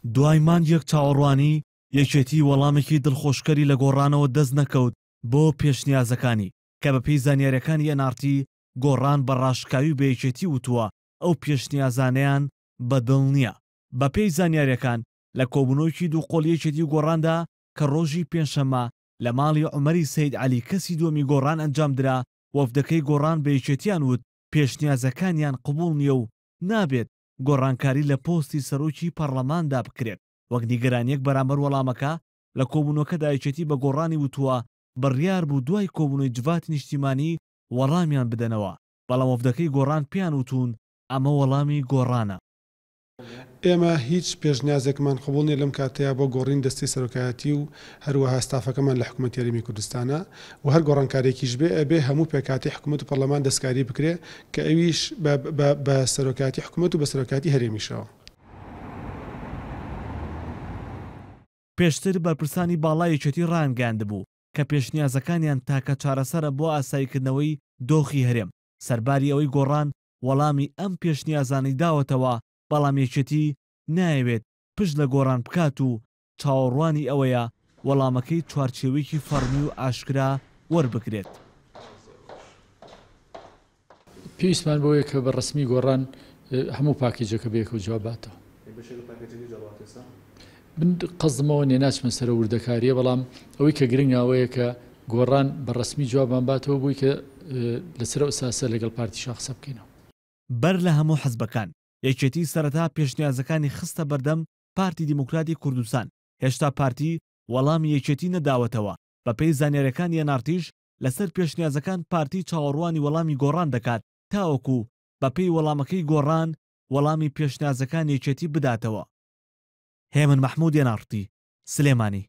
دوای مانگێک چاوەڕوانی یەکێتی وەڵامێکی دڵخۆشکەری لە گۆڕانەوە دەست نەکەوت بۆ پێشنیازەکانی کە بەپێی زانیاریەکانی NRT گۆڕان بە ڕاشکاوی بە یەکێتی وتووە ئەو پێشنیازانەیان بەدڵ نییە. بەپێی زانیاریەکان لە کۆبوونەوەیکی دووقۆڵی یەکێتی گۆڕاندا کە ڕۆژی پێنجشەممە لە ماڵی عومەری سەید عەلی کەسی دووەمی گۆڕان ئەنجام درا، وەفدەکەی گۆڕان بە یەکێتیان وت پێشنیازەکانیان قبوڵ نییە و نابێت گۆڕانکاری لە پۆستی سەرۆکی پەرلەماندا بکرێت. وەک نیگەرانیەک بەرامبەر وەڵامەکە لە کۆبوونەوەکەدا یەکێتی بە گۆڕانی وتووە بڕیار بوو دوای کۆبوونەوەی جڤاتی نیشتیمانی وەڵامیان بدەنەوە، بەڵام وەفدەکەی گۆڕان پێیان وتون ئەمە وەڵامی گۆڕانە. ئێمە هیچ پێشنیازێکمان قبوڵ نیە لەم کاتەیە بۆ گۆڕین دەستی سەرۆکایەتی و هەروەها ستافەکەمان لە حکوومەتی هەرێمی کوردستانە و هەر گۆڕانکارێکیش بێ هەموو پێکاتی حکوومەت و پەرلەمان دەستکاری بکرێ کە ئەویش بە سەرۆکاتی حکوومەت و بە سەرۆکاتی هەرێمیشەوە. پێشتر بەرپرسانی باڵای یەکێتی ڕایانگەاندبوو کە پێشنیازەکانیان تاکە چارەسەرە بۆ ئاساییکردنەوەی دۆخی هەرێم. سەرباری ئەوەی گۆڕان وەڵامی ئەم پێشنیازانی داوەتەوە، بەڵام یەکێتی نایەوێت پشت لە گۆڕان بکات و چاوەڕوانی ئەوەیە وەڵامەکەی چوارچێوەیەکی فەرمی و ئاشکرا وەربگرێت. پێویستمان بۆیە کە بە ڕسمی گۆڕان هەموو پاکیجەکە بێکە و جواباتەوە. قەزمەوە نێناچمە سەرە وردەکاریە، بەڵام ئەوەی کە گرنگاوەیە کە گۆڕان بە ڕسمی جوابان باتەوە بووی کە لەسەر ئەساسە لەگەڵ پارتی شاخسە بکەینەوە. بەر لە هەموو حەزبەکان یەکێتی سەرەتا پێشنیازەکانی خستە بەردەم پارتی دیموکراتی کوردستان. هێشتا پارتی وەڵامی یەکێتی نەداوەتەوە. بەپێی زانیاریەکانی NRTش لەسەر پێشنیازەکان پارتی چاوەڕوانی وەڵامی گۆڕان دەکات تاوەکو بەپێی وەڵامەکەی گۆڕان وەڵامی پێشنیازەکان یەکێتی بداتەوە. هێمن مەحموود NRT سلێمانی.